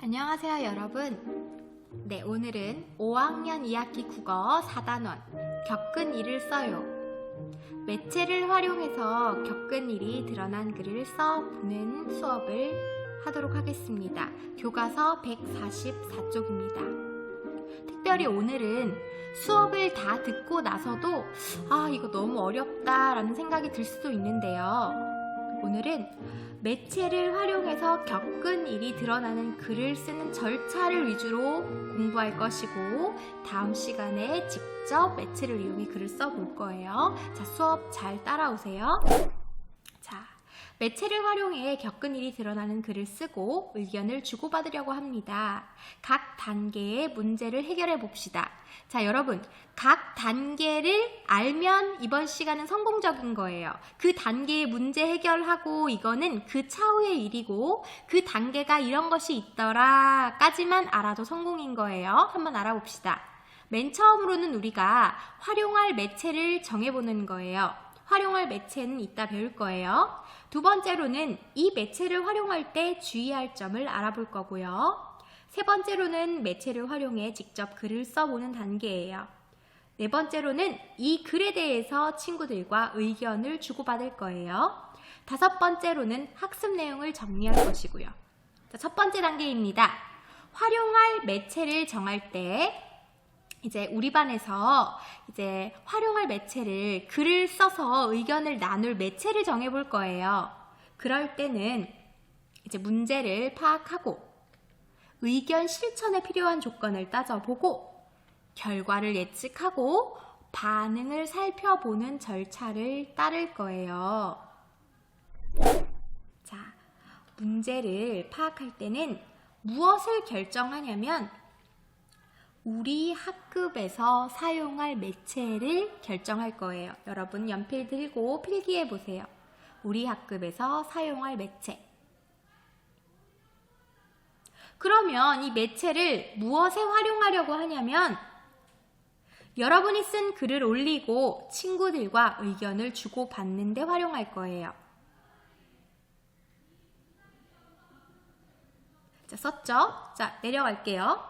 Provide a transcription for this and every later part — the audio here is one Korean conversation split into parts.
안녕하세요 여러분. 네, 오늘은 5학년 2학기 국어 4단원 겪은 일을 써요. 매체를 활용해서 겪은 일이 드러난 글을 써보는 수업을 하도록 하겠습니다. 교과서 144쪽입니다. 특별히 오늘은 수업을 다 듣고 나서도 이거 너무 어렵다 라는 생각이 들 수도 있는데요. 오늘은 매체를 활용해서 겪은 일이 드러나는 글을 쓰는 절차를 위주로 공부할 것이고, 다음 시간에 직접 매체를 이용해 글을 써볼 거예요. 자, 수업 잘 따라오세요. 자, 매체를 활용해 겪은 일이 드러나는 글을 쓰고 의견을 주고받으려고 합니다. 각 단계의 문제를 해결해 봅시다. 자, 여러분, 각 단계를 알면 이번 시간은 성공적인 거예요. 그 단계의 문제 해결하고 이거는 그 차후의 일이고, 그 단계가 이런 것이 있더라 까지만 알아도 성공인 거예요. 한번 알아봅시다. 맨 처음으로는 우리가 활용할 매체를 정해보는 거예요. 활용할 매체는 이따 배울 거예요. 두 번째로는 이 매체를 활용할 때 주의할 점을 알아볼 거고요. 세 번째로는 매체를 활용해 직접 글을 써보는 단계예요. 네 번째로는 이 글에 대해서 친구들과 의견을 주고받을 거예요. 다섯 번째로는 학습 내용을 정리할 것이고요. 자, 첫 번째 단계입니다. 활용할 매체를 정할 때 이제 우리 반에서 이제 활용할 매체를 글을 써서 의견을 나눌 매체를 정해볼 거예요. 그럴 때는 이제 문제를 파악하고 의견 실천에 필요한 조건을 따져보고 결과를 예측하고 반응을 살펴보는 절차를 따를 거예요. 자, 문제를 파악할 때는 무엇을 결정하냐면 우리 학급에서 사용할 매체를 결정할 거예요. 여러분 연필 들고 필기해 보세요. 우리 학급에서 사용할 매체. 그러면 이 매체를 무엇에 활용하려고 하냐면 여러분이 쓴 글을 올리고 친구들과 의견을 주고받는 데 활용할 거예요. 자, 썼죠? 자, 내려갈게요.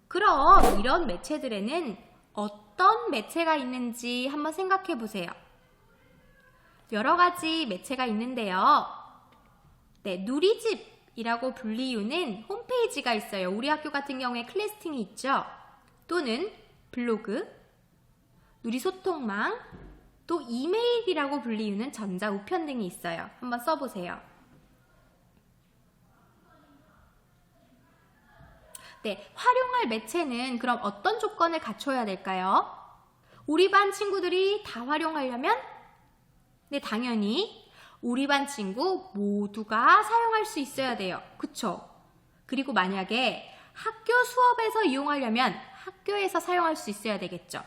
그럼 이런 매체들에는 어떤 매체가 있는지 한번 생각해 보세요. 여러 가지 매체가 있는데요. 네, 누리집이라고 불리우는 홈페이지가 있어요. 우리 학교 같은 경우에 클래스팅이 있죠. 또는 블로그, 누리소통망, 또 이메일이라고 불리우는 전자우편 등이 있어요. 한번 써보세요. 네, 활용할 매체는 그럼 어떤 조건을 갖춰야 될까요? 우리 반 친구들이 다 활용하려면 네, 당연히 우리 반 친구 모두가 사용할 수 있어야 돼요. 그쵸? 그리고 만약에 학교 수업에서 이용하려면 학교에서 사용할 수 있어야 되겠죠.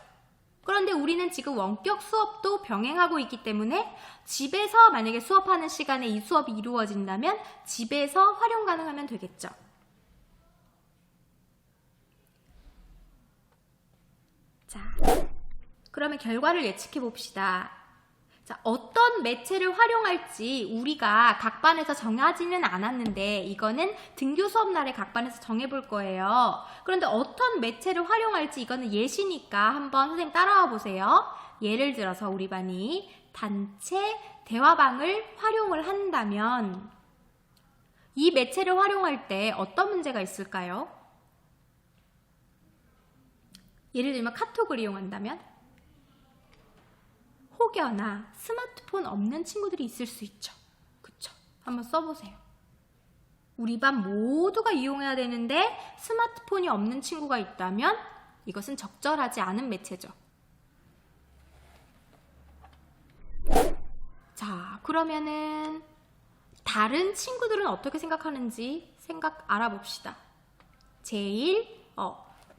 그런데 우리는 지금 원격 수업도 병행하고 있기 때문에 집에서 만약에 수업하는 시간에 이 수업이 이루어진다면 집에서 활용 가능하면 되겠죠. 자, 그러면 결과를 예측해 봅시다. 자, 어떤 매체를 활용할지 우리가 각 반에서 정하지는 않았는데 이거는 등교 수업 날에 각 반에서 정해볼 거예요. 그런데 어떤 매체를 활용할지 이거는 예시니까 한번 선생님 따라와 보세요. 예를 들어서 우리 반이 단체 대화방을 활용을 한다면 이 매체를 활용할 때 어떤 문제가 있을까요? 예를 들면 카톡을 이용한다면 혹여나 스마트폰 없는 친구들이 있을 수 있죠. 그쵸? 한번 써보세요. 우리 반 모두가 이용해야 되는데 스마트폰이 없는 친구가 있다면 이것은 적절하지 않은 매체죠. 자, 그러면은 다른 친구들은 어떻게 생각하는지 알아봅시다. 제일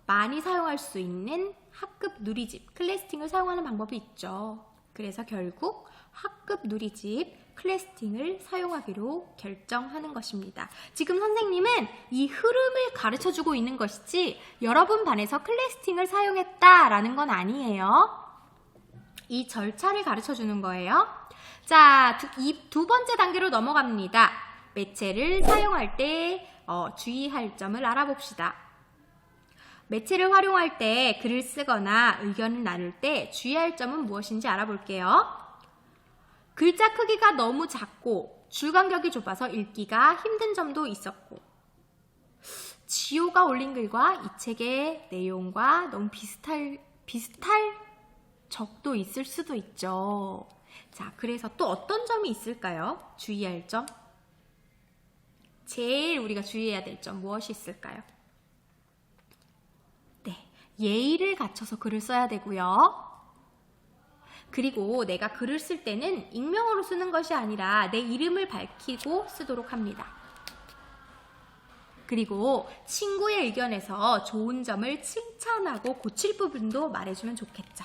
많이 사용할 수 있는 학급 누리집, 클래스팅을 사용하는 방법이 있죠. 그래서 결국 학급 누리집, 클래스팅을 사용하기로 결정하는 것입니다. 지금 선생님은 이 흐름을 가르쳐주고 있는 것이지 여러분 반에서 클래스팅을 사용했다라는 건 아니에요. 이 절차를 가르쳐주는 거예요. 자, 두 번째 단계로 넘어갑니다. 매체를 사용할 때 주의할 점을 알아봅시다. 매체를 활용할 때 글을 쓰거나 의견을 나눌 때 주의할 점은 무엇인지 알아볼게요. 글자 크기가 너무 작고 줄 간격이 좁아서 읽기가 힘든 점도 있었고, 지호가 올린 글과 이 책의 내용과 너무 비슷할 적도 있을 수도 있죠. 자, 그래서 또 어떤 점이 있을까요? 주의할 점? 제일 우리가 주의해야 될 점 무엇이 있을까요? 네, 예의를 갖춰서 글을 써야 되고요. 그리고 내가 글을 쓸 때는 익명으로 쓰는 것이 아니라 내 이름을 밝히고 쓰도록 합니다. 그리고 친구의 의견에서 좋은 점을 칭찬하고 고칠 부분도 말해주면 좋겠죠.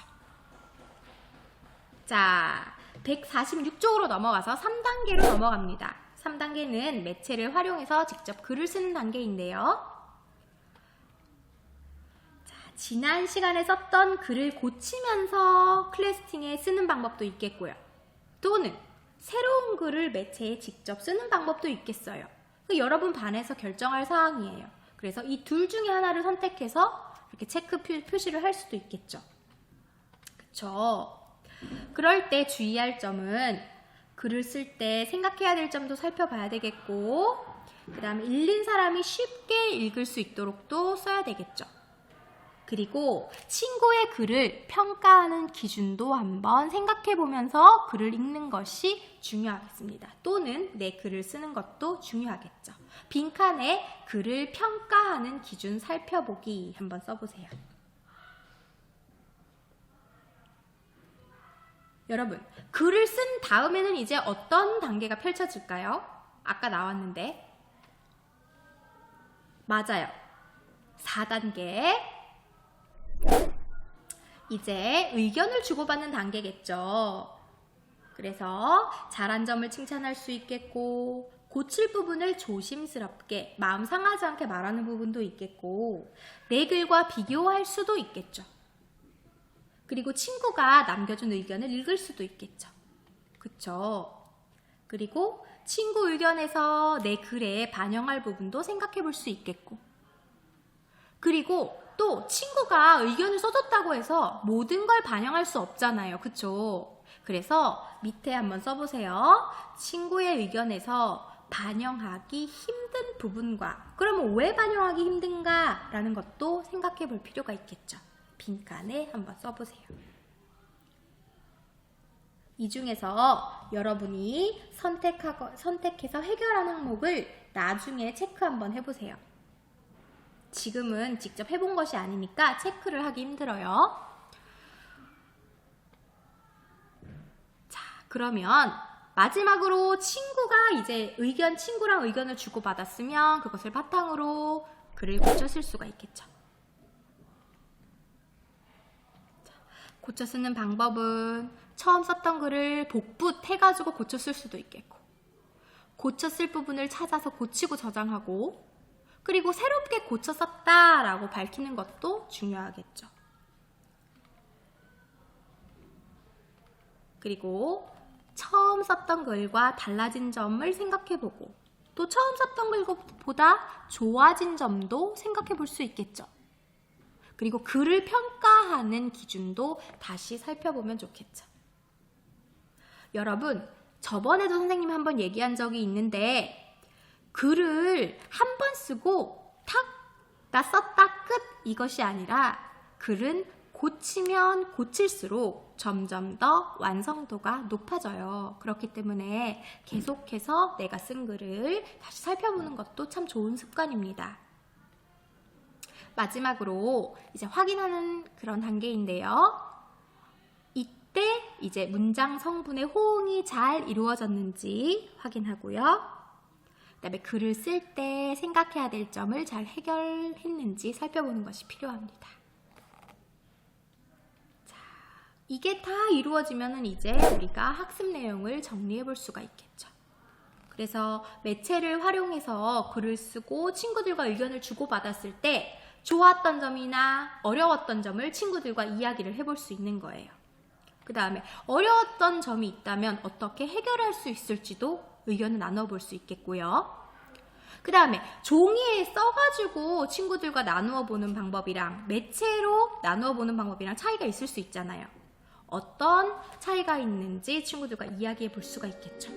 자, 146쪽으로 넘어가서 3단계로 넘어갑니다. 3단계는 매체를 활용해서 직접 글을 쓰는 단계인데요. 자, 지난 시간에 썼던 글을 고치면서 클래스팅에 쓰는 방법도 있겠고요. 또는 새로운 글을 매체에 직접 쓰는 방법도 있겠어요. 여러분 반에서 결정할 사항이에요. 그래서 이 둘 중에 하나를 선택해서 이렇게 체크 표시를 할 수도 있겠죠. 그쵸? 그럴 때 주의할 점은 글을 쓸 때 생각해야 될 점도 살펴봐야 되겠고, 그 다음에 읽는 사람이 쉽게 읽을 수 있도록 또 써야 되겠죠. 그리고 친구의 글을 평가하는 기준도 한번 생각해 보면서 글을 읽는 것이 중요하겠습니다. 또는 내 글을 쓰는 것도 중요하겠죠. 빈칸에 글을 평가하는 기준 살펴보기 한번 써보세요. 여러분, 글을 쓴 다음에는 이제 어떤 단계가 펼쳐질까요? 아까 나왔는데. 맞아요. 4단계. 이제 의견을 주고받는 단계겠죠. 그래서 잘한 점을 칭찬할 수 있겠고, 고칠 부분을 조심스럽게 마음 상하지 않게 말하는 부분도 있겠고, 내 글과 비교할 수도 있겠죠. 그리고 친구가 남겨준 의견을 읽을 수도 있겠죠. 그쵸? 그리고 친구 의견에서 내 글에 반영할 부분도 생각해 볼 수 있겠고, 그리고 또 친구가 의견을 써줬다고 해서 모든 걸 반영할 수 없잖아요. 그쵸? 그래서 밑에 한번 써보세요. 친구의 의견에서 반영하기 힘든 부분과, 그러면 왜 반영하기 힘든가? 라는 것도 생각해 볼 필요가 있겠죠. 빈칸에 한번 써보세요. 이 중에서 여러분이 선택해서 해결하는 항목을 나중에 체크 한번 해보세요. 지금은 직접 해본 것이 아니니까 체크를 하기 힘들어요. 자, 그러면 마지막으로 친구랑 의견을 주고받았으면 그것을 바탕으로 글을 고쳐 쓸 수가 있겠죠. 자, 고쳐 쓰는 방법은 처음 썼던 글을 복붙해가지고 고쳐 쓸 수도 있겠고, 고쳐 쓸 부분을 찾아서 고치고 저장하고, 그리고 새롭게 고쳐 썼다라고 밝히는 것도 중요하겠죠. 그리고 처음 썼던 글과 달라진 점을 생각해보고, 또 처음 썼던 글보다 좋아진 점도 생각해 볼 수 있겠죠. 그리고 글을 평가하는 기준도 다시 살펴보면 좋겠죠. 여러분, 저번에도 선생님이 한번 얘기한 적이 있는데, 글을 한 번 쓰고 탁, 나 썼다, 끝, 이것이 아니라 글은 고치면 고칠수록 점점 더 완성도가 높아져요. 그렇기 때문에 계속해서 내가 쓴 글을 다시 살펴보는 것도 참 좋은 습관입니다. 마지막으로 이제 확인하는 그런 단계인데요. 이때 이제 문장 성분의 호응이 잘 이루어졌는지 확인하고요. 그다음에 글을 쓸 때 생각해야 될 점을 잘 해결했는지 살펴보는 것이 필요합니다. 자, 이게 다 이루어지면은 이제 우리가 학습 내용을 정리해 볼 수가 있겠죠. 그래서 매체를 활용해서 글을 쓰고 친구들과 의견을 주고받았을 때 좋았던 점이나 어려웠던 점을 친구들과 이야기를 해볼 수 있는 거예요. 그 다음에 어려웠던 점이 있다면 어떻게 해결할 수 있을지도 의견을 나눠볼 수 있겠고요. 그 다음에 종이에 써가지고 친구들과 나누어 보는 방법이랑 매체로 나누어 보는 방법이랑 차이가 있을 수 있잖아요. 어떤 차이가 있는지 친구들과 이야기해 볼 수가 있겠죠.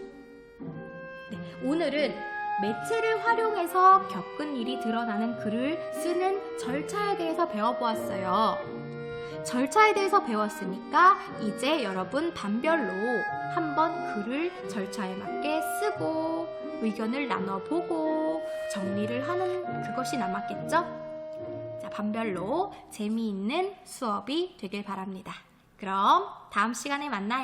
네, 오늘은 매체를 활용해서 겪은 일이 드러나는 글을 쓰는 절차에 대해서 배워보았어요. 절차에 대해서 배웠으니까 이제 여러분 반별로 한번 글을 절차에 맞게 쓰고 의견을 나눠보고 정리를 하는 그것이 남았겠죠? 자, 반별로 재미있는 수업이 되길 바랍니다. 그럼 다음 시간에 만나요.